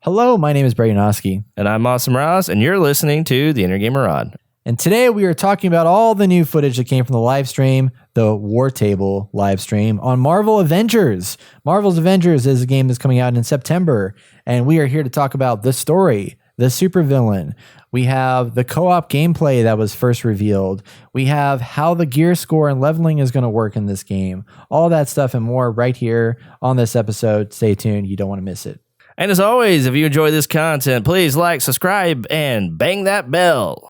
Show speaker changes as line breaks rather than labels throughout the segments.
Hello, my name is Brady Noski.
And I'm Awesome Ross, and you're listening to the Inner Gamer Rod.
And today we are talking about all the new footage that came from the live stream, the War Table live stream on Marvel Avengers. Marvel's Avengers is a game that's coming out in September, and we are here to talk about the story, the supervillain. We have the co-op gameplay that was first revealed. We have how the gear score and leveling is going to work in this game. All that stuff and more right here on this episode. Stay tuned. You don't want to miss it.
And as always, if you enjoy this content, please like, subscribe, and bang that bell.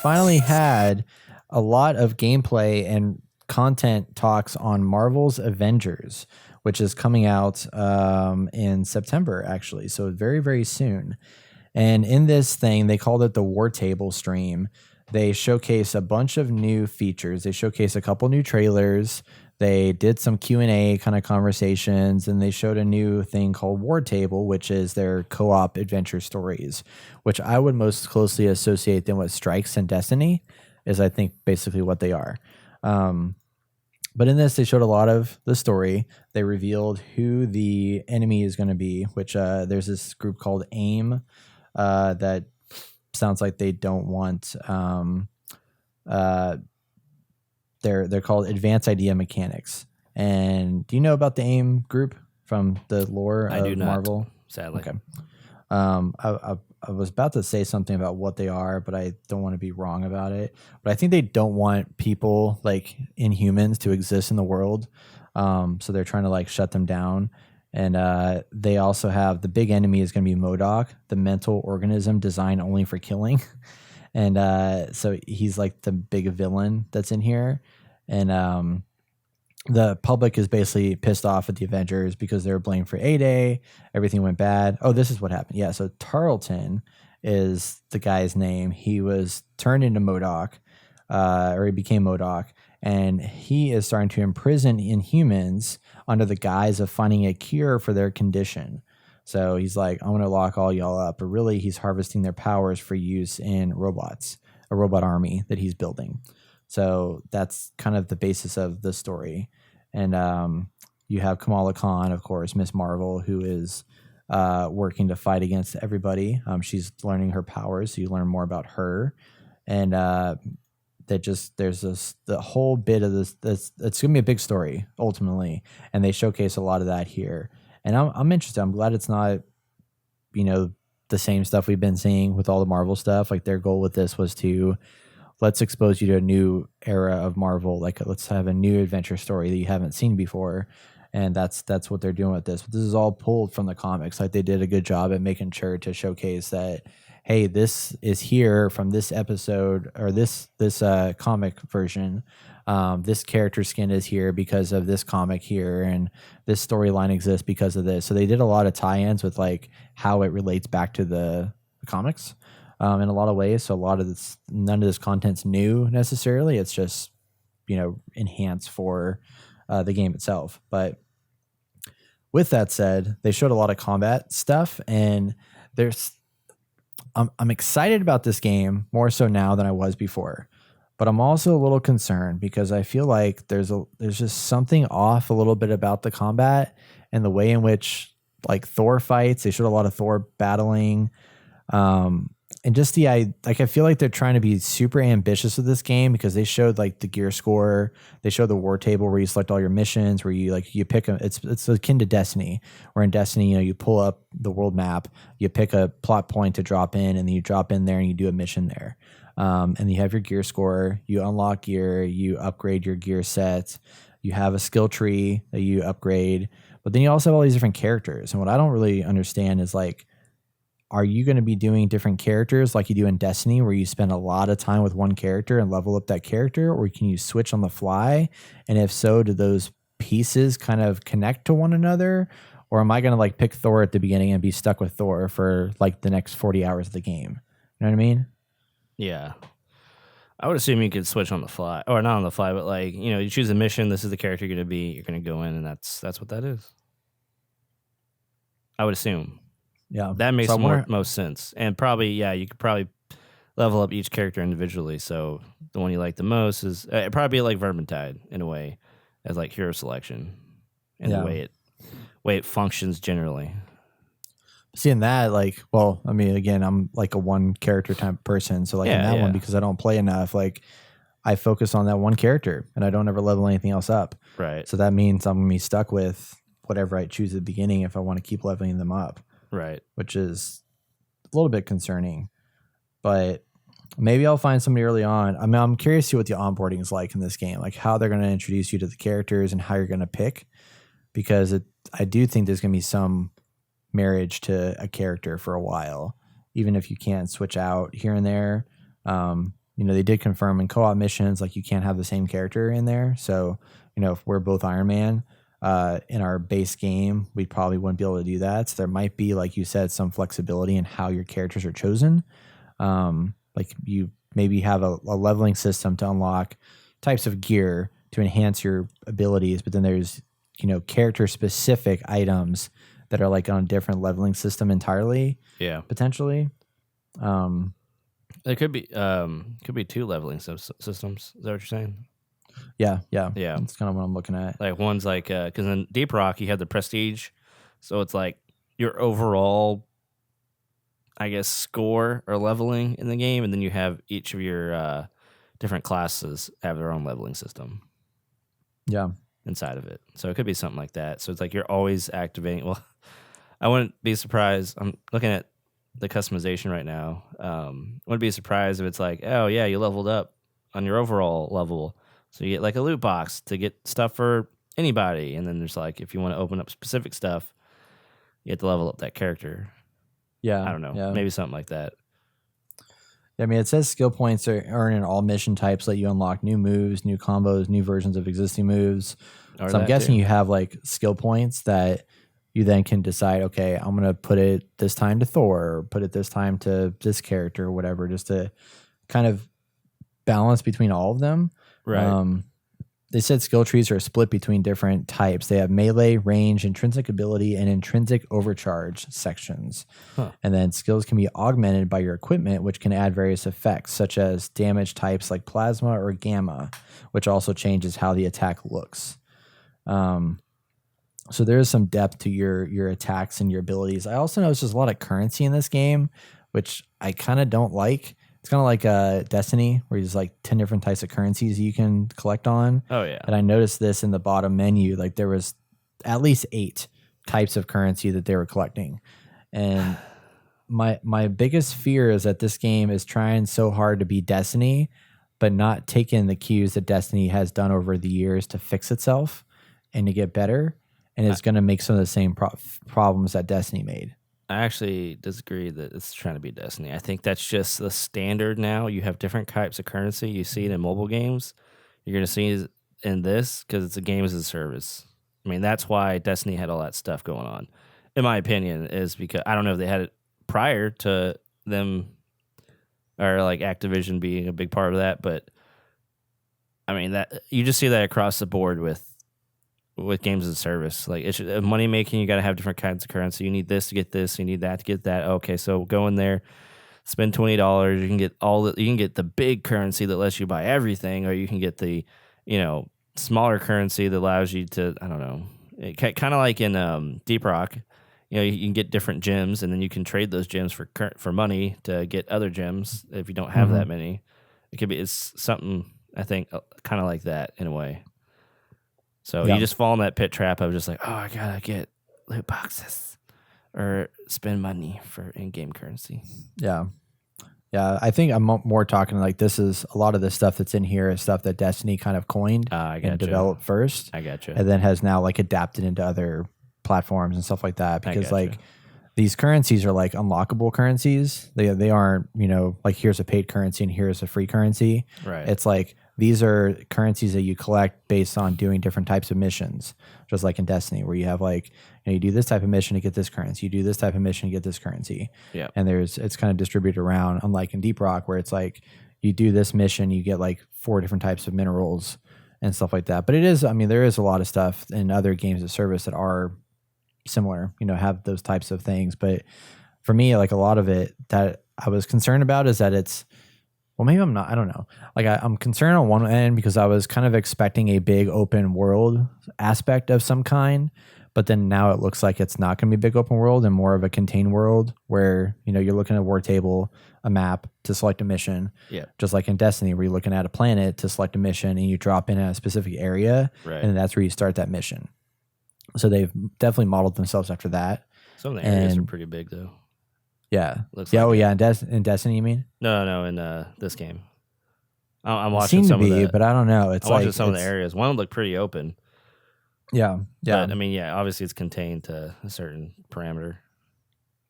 Finally had a lot of gameplay and content talks on Marvel's Avengers, which is coming out in September, actually. So very, very soon. And in this thing, they called it the War Table stream. They showcase a bunch of new features. They showcase a couple new trailers. They did some Q&A kind of conversations, and they showed a new thing called War Table, which is their co-op adventure stories, which I would most closely associate them with Strikes and Destiny, is I think basically what they are. But in this, they showed a lot of the story. They revealed who the enemy is going to be, which there's this group called AIM that sounds like they don't want... They're called Advanced Idea Mechanics. And do you know about the AIM group from the lore of
do not,
Marvel?
Sadly.
Okay. I was about to say something about what they are, but I don't want to be wrong about it. But I think they don't want people like Inhumans to exist in the world. So they're trying to like shut them down. And they also have the big enemy is going to be MODOK, the mental organism designed only for killing. And so he's like the big villain that's in here. And the public is basically pissed off at the Avengers because they were blamed for A-Day. Everything went bad. Oh, this is what happened. Yeah, so Tarleton is the guy's name. He was turned into MODOK, or he became MODOK. And he is starting to imprison Inhumans under the guise of finding a cure for their condition. So he's like, I'm going to lock all y'all up. But really, he's harvesting their powers for use in robots, a robot army that he's building. So that's kind of the basis of the story. And you have Kamala Khan, of course, Miss Marvel, who is working to fight against everybody. She's learning her powers, so you learn more about her. And there's the whole bit of this. It's going to be a big story, ultimately. And they showcase a lot of that here. And I'm interested. I'm glad it's not, the same stuff we've been seeing with all the Marvel stuff. Like their goal with this was to let's expose you to a new era of Marvel. Like let's have a new adventure story that you haven't seen before. And that's what they're doing with this. But this is all pulled from the comics. Like they did a good job at making sure to showcase that, hey, this is here from this episode or this comic version. This character skin is here because of this comic here, and this storyline exists because of this. So they did a lot of tie-ins with like how it relates back to the comics in a lot of ways. So a lot of this, none of this content's new necessarily. It's just enhanced for the game itself. But with that said, they showed a lot of combat stuff, and I'm excited about this game more so now than I was before. But I'm also a little concerned because I feel like there's just something off a little bit about the combat and the way in which like Thor fights. They showed a lot of Thor battling, and just I feel like they're trying to be super ambitious with this game because they showed like the gear score. They showed the War Table where you select all your missions, where you pick them. It's akin to Destiny, where in Destiny you pull up the world map, you pick a plot point to drop in, and then you drop in there and you do a mission there. And you have your gear score, you unlock gear, you upgrade your gear set, you have a skill tree that you upgrade, but then you also have all these different characters. And what I don't really understand is like, are you going to be doing different characters like you do in Destiny, where you spend a lot of time with one character and level up that character, or can you switch on the fly? And if so, do those pieces kind of connect to one another? Or am I going to like pick Thor at the beginning and be stuck with Thor for like the next 40 hours of the game? You know what I mean?
Yeah. I would assume you could switch on the fly, or not on the fly, but like, you choose a mission. This is the character you're going to be. You're going to go in, and that's what that is. I would assume.
Yeah.
That makes most sense. And probably, you could probably level up each character individually. So the one you like the most is it'd probably be like Vermintide in a way, as like hero selection. and the way it functions generally.
Seeing that, like, well, I mean, again, I'm like a one character type of person. So like in that one, because I don't play enough, like I focus on that one character and I don't ever level anything else up.
Right.
So that means I'm gonna be stuck with whatever I choose at the beginning if I want to keep leveling them up.
Right.
Which is a little bit concerning. But maybe I'll find somebody early on. I mean, I'm curious to see what the onboarding is like in this game, like how they're going to introduce you to the characters and how you're going to pick, because I do think there's going to be some marriage to a character for a while, even if you can't switch out here and there. They did confirm in co-op missions, like you can't have the same character in there. So, if we're both Iron Man in our base game, we probably wouldn't be able to do that. So there might be, like you said, some flexibility in how your characters are chosen. Like you maybe have a leveling system to unlock types of gear to enhance your abilities, but then there's, character specific items that are like on a different leveling system entirely.
Yeah.
Potentially.
There could be two leveling systems. Is that what you're saying?
Yeah.
That's
kind of what I'm looking at.
Like one's like, because in Deep Rock you have the prestige, so it's like your overall, I guess, score or leveling in the game, and then you have each of your different classes have their own leveling system.
Yeah.
Inside of it. So it could be something like that. So it's like you're always activating. Well, I wouldn't be surprised. I'm looking at the customization right now. Wouldn't be surprised if it's like, oh yeah, you leveled up on your overall level. So you get like a loot box to get stuff for anybody. And then there's like, if you want to open up specific stuff, you have to level up that character.
Yeah.
I don't know.
Yeah.
Maybe something like that.
I mean, it says skill points are earned in all mission types, let you unlock new moves, new combos, new versions of existing moves. So I'm guessing you have like skill points that you then can decide, okay, I'm going to put it this time to Thor, or put it this time to this character or whatever, just to kind of balance between all of them.
Right.
They said skill trees are split between different types. They have melee, range, intrinsic ability, and intrinsic overcharge sections.
Huh.
And then skills can be augmented by your equipment, which can add various effects, such as damage types like plasma or gamma, which also changes how the attack looks. So there is some depth to your attacks and your abilities. I also noticed there's a lot of currency in this game, which I kind of don't like. It's kind of like Destiny, where there's like 10 different types of currencies you can collect on.
Oh, yeah.
And I noticed this in the bottom menu. Like there was at least 8 types of currency that they were collecting. And my biggest fear is that this game is trying so hard to be Destiny, but not taking the cues that Destiny has done over the years to fix itself and to get better. And it's going to make some of the same problems that Destiny made.
I actually disagree that it's trying to be Destiny. I think that's just the standard now. You have different types of currency. You see it in mobile games. You're going to see it in this because it's a game as a service. I mean, that's why Destiny had all that stuff going on, in my opinion, is because I don't know if they had it prior to them or like Activision being a big part of that. But I mean, that you just see that across the board with games as a service. Like it's money making, you got to have different kinds of currency. You need this to get this, you need that to get that. Okay, so go in there, spend $20, you can get you can get the big currency that lets you buy everything, or you can get the, smaller currency that allows you to, I don't know, kind of like in Deep Rock, you can get different gems, and then you can trade those gems for money to get other gems if you don't have that many. It's something, I think, kind of like that in a way. So you just fall in that pit trap of just like, oh, I gotta get loot boxes or spend money for in-game currency.
Yeah. I think I'm more talking like this is a lot of the stuff that's in here is stuff that Destiny kind of coined and developed first.
I gotcha.
And then has now like adapted into other platforms and stuff like that. Because like these currencies are like unlockable currencies. They aren't, like here's a paid currency and here's a free currency.
Right.
It's like these are currencies that you collect based on doing different types of missions, just like in Destiny, where you have like, you do this type of mission to get this currency, you do this type of mission to get this currency.
Yeah.
And it's kind of distributed around, unlike in Deep Rock, where it's like you do this mission, you get like 4 different types of minerals and stuff like that. But there is a lot of stuff in other games of service that are similar, have those types of things. But for me, like a lot of it that I was concerned about is that it's well, maybe I'm not. I don't know. Like I'm concerned on one end because I was kind of expecting a big open world aspect of some kind, but then now it looks like it's not going to be a big open world and more of a contained world where you're looking at a war table, a map to select a mission,
Yeah.
just like in Destiny, where you're looking at a planet to select a mission and you drop in at a specific area,
Right.
and that's where you start that mission. So they've definitely modeled themselves after that.
Some of the areas are
And
pretty big though.
yeah,
Looks
yeah,
like
oh
it.
yeah, in Destiny, you mean?
No, in this game. I'm
It
watching
seemed to
some of
be,
the
but I don't know. It's
I'm watching
like
some of the
it's
areas. One looked pretty open.
yeah, yeah,
But I mean, yeah, obviously it's contained to a certain parameter.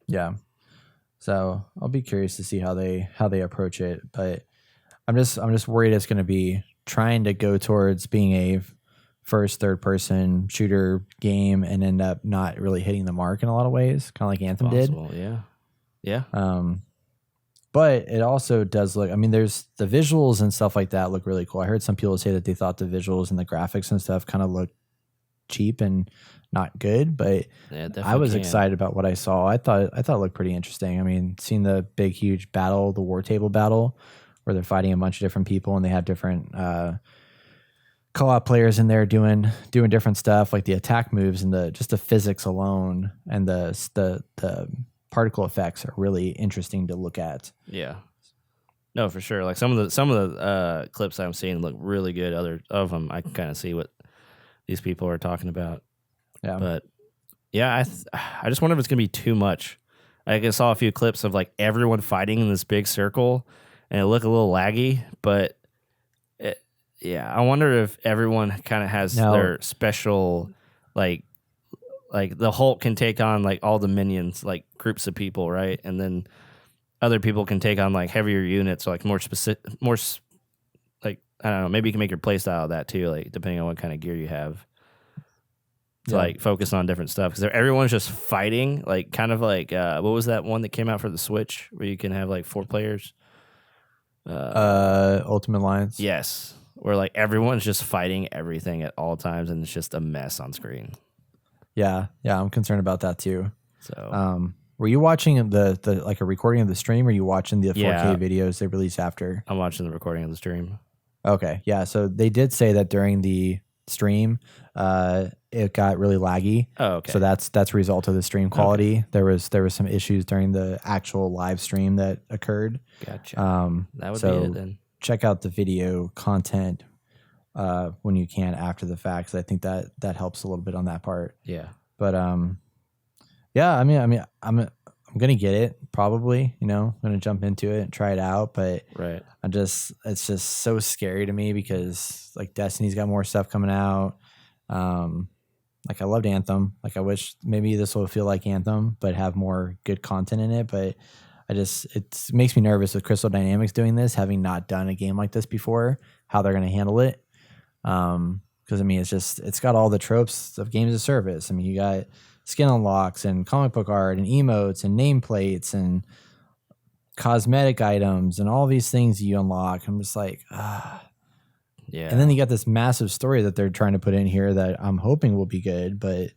yeah. So I'll be curious to see how they approach it, but I'm just worried it's going to be trying to go towards being a first third person shooter game and end up not really hitting the mark in a lot of ways, kind of like Anthem did.
Possible, yeah. Yeah.
But it also does look. I mean, there's the visuals and stuff like that look really cool. I heard some people say that they thought the visuals and the graphics and stuff kind of looked cheap and not good, but
Yeah,
I was
definitely can.
excited about what I saw. I thought it looked pretty interesting. I mean, seeing the big huge battle, the war table battle, where they're fighting a bunch of different people and they have different co-op players in there doing different stuff, like the attack moves and just the physics alone and the particle effects are really interesting to look at.
Yeah. No, for sure. Like some of the clips I'm seeing look really good. Other of them, I can kind of see what these people are talking about.
Yeah.
But yeah, I just wonder if it's gonna be too much. I saw a few clips of like everyone fighting in this big circle, and it looked a little laggy. But yeah, I wonder if everyone kind of has their special like the Hulk can take on like all the minions, like groups of people, right? And then other people can take on like heavier units, or like more specific, like I don't know. Maybe you can make your play style of that too, like depending on what kind of gear you have. To like focus on different stuff because everyone's just fighting, like kind of like what was that one that came out for the Switch where you can have like 4 players?
Ultimate Alliance.
Yes, where like everyone's just fighting everything at all times and it's just a mess on screen.
Yeah, I'm concerned about that too.
So,
were you watching the like a recording of the stream, or are you watching the 4K
Yeah.
videos they released after?
I'm watching the recording of the stream.
Okay, yeah. So they did say that during the stream, it got really laggy.
Oh, okay.
So that's a result of the stream quality. There was some issues during the actual live stream that occurred.
Gotcha. That would
so
be it then.
check out the video content when you can after the fact, 'cause I think that helps a little bit on that part.
Yeah.
But yeah, I mean, I'm gonna get it probably. I'm gonna jump into it and try it out. But
Right.
it's just so scary to me because like Destiny's got more stuff coming out. Like I loved Anthem. Like I wish maybe this will feel like Anthem, but have more good content in it. But it makes me nervous with Crystal Dynamics doing this, having not done a game like this before, how they're gonna handle it. Because I mean, it's got all the tropes of games of service. I mean, you got skin unlocks and comic book art and emotes and nameplates and cosmetic items and all these things you unlock. I'm just like,
Yeah.
And then you got this massive story that they're trying to put in here that I'm hoping will be good. But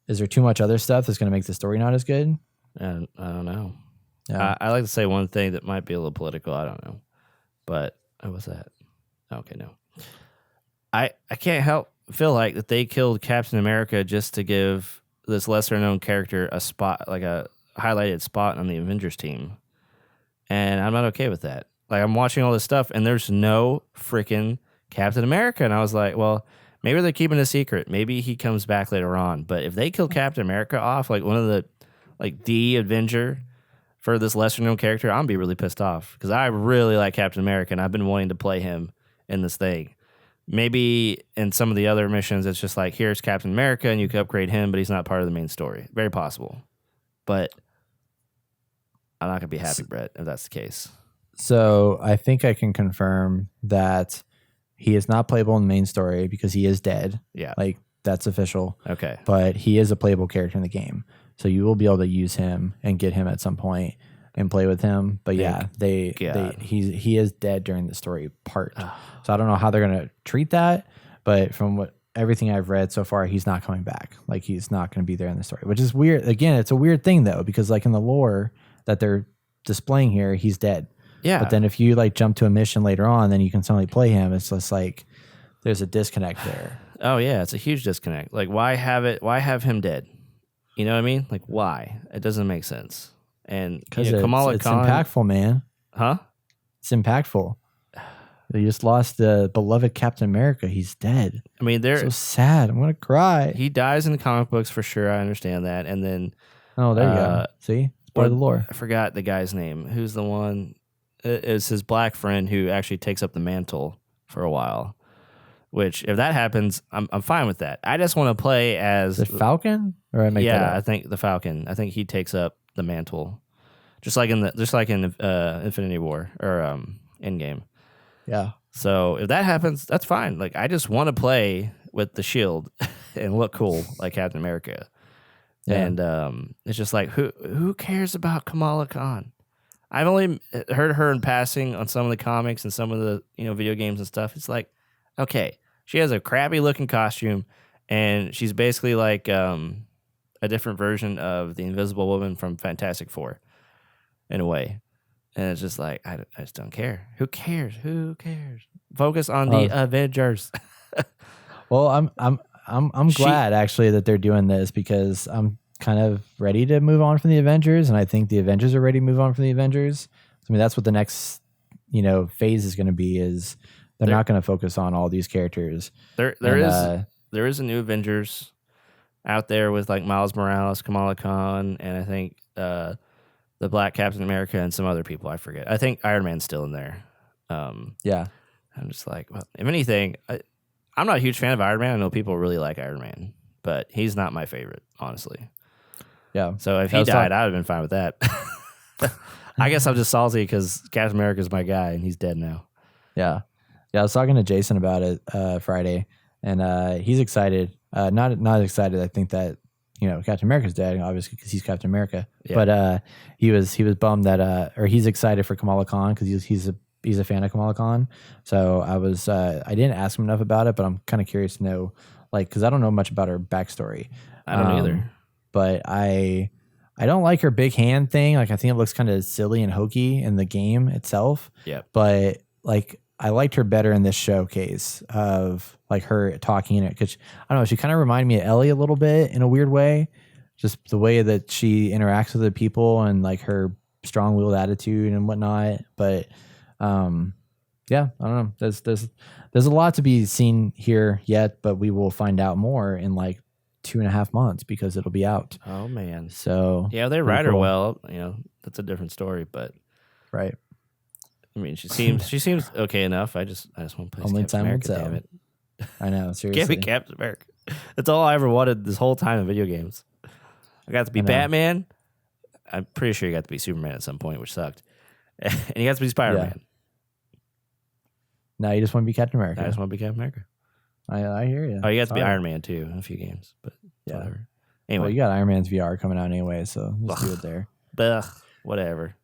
is there too much other stuff that's going to make the story not as good?
And I don't know.
Yeah.
I like to say one thing that might be a little political. I don't know. But what was that? Okay, no. I can't help feel like that they killed Captain America just to give this lesser known character a spot, like a highlighted spot on the Avengers team. And I'm not okay with that. Like I'm watching all this stuff and there's no freaking Captain America. And I was like, well, maybe they're keeping it a secret. Maybe he comes back later on. But if they kill Captain America off, like one of the Avenger for this lesser known character, I'm gonna be really pissed off because I really like Captain America and I've been wanting to play him in this thing. Maybe in some of the other missions, it's just like, here's Captain America and you can upgrade him, but he's not part of the main story. Very possible. But I'm not going to be happy, Brett, if that's the case.
So I think I can confirm that he is not playable in the main story because he is dead.
Yeah.
Like that's official.
Okay.
But he is a playable character in the game. So you will be able to use him and get him at some point and play with him. But yeah, he is dead during the story part. So I don't know how they're going to treat that. But from everything I've read so far, he's not coming back. Like he's not going to be there in the story, which is weird. Again, it's a weird thing though, because like in the lore that they're displaying here, he's dead.
Yeah.
But then if you like jump to a mission later on, then you can suddenly play him. It's just like there's a disconnect there.
Oh yeah, it's a huge disconnect. Like, why have him dead? You know what I mean? Like, why? It doesn't make sense. And
Because
Kamala
it's
Khan,
impactful, man.
huh?
It's impactful. You just lost the beloved Captain America. He's dead.
I mean,
So sad. I'm gonna cry.
he dies in the comic books for sure. I understand that. And then
Oh, there you go. See, it's part of the lore.
I forgot the guy's name. Who's the one? It's his black friend who actually takes up the mantle for a while. Which, if that happens, I'm fine with that. I just want to play as
The Falcon, or I make that up?
I think the Falcon. I think he takes up the mantle, just like in Infinity War or Endgame.
Yeah.
So if that happens, that's fine. Like, I just want to play with the shield and look cool like Captain America.
Yeah.
And it's just like, who cares about Kamala Khan? I've only heard her in passing on some of the comics and some of the video games and stuff. It's like, okay, she has a crappy looking costume, and she's basically like a different version of the Invisible Woman from Fantastic Four, in a way. And it's just like, I just don't care. Who cares? Who cares? Focus on the Avengers.
Well, I'm glad actually that they're doing this, because I'm kind of ready to move on from the Avengers, and I think the Avengers are ready to move on from the Avengers. I mean, that's what the next phase is going to be. Is they're not going to focus on all these characters.
There is a new Avengers out there with like Miles Morales, Kamala Khan, and I think the Black Captain America and some other people. I forget. I think Iron Man's still in there.
Yeah.
I'm just like, well, if anything, I'm not a huge fan of Iron Man. I know people really like Iron Man, but he's not my favorite, honestly.
Yeah.
So if he died, I would have been fine with that. I guess I'm just salty because Captain America's my guy, and he's dead now.
Yeah. Yeah. I was talking to Jason about it Friday, and he's excited. Not excited. I think that Captain America's dead, obviously, because he's Captain America. Yeah. But he was bummed that or he's excited for Kamala Khan because he's a fan of Kamala Khan. So I didn't ask him enough about it, but I'm kind of curious to know, like, because I don't know much about her backstory.
I don't either.
But I don't like her big hand thing. Like, I think it looks kind of silly and hokey in the game itself.
Yeah.
But like, I liked her better in this showcase of like her talking in it, because I don't know, she kind of reminded me of Ellie a little bit in a weird way. Just the way that she interacts with the people and like her strong-willed attitude and whatnot. But yeah, I don't know. There's a lot to be seen here yet, but we will find out more in like 2.5 months because it'll be out.
Oh man.
So
yeah, they write her well. That's a different story, but
right.
I mean, she seems okay enough. I just want to play
Only
Captain
time will
America.
tell.
Damn it.
I know, seriously.
Give me Captain America. That's all I ever wanted this whole time in video games. I got to be Batman. I'm pretty sure you got to be Superman at some point, which sucked. And you got to be Spider-Man.
Yeah. No, you just want to be Captain America.
I just want to be Captain America.
I hear you.
Oh, you got to be Iron Man too in a few games, but whatever. Anyway,
well, you got Iron Man's VR coming out anyway, so just do it there.
Whatever.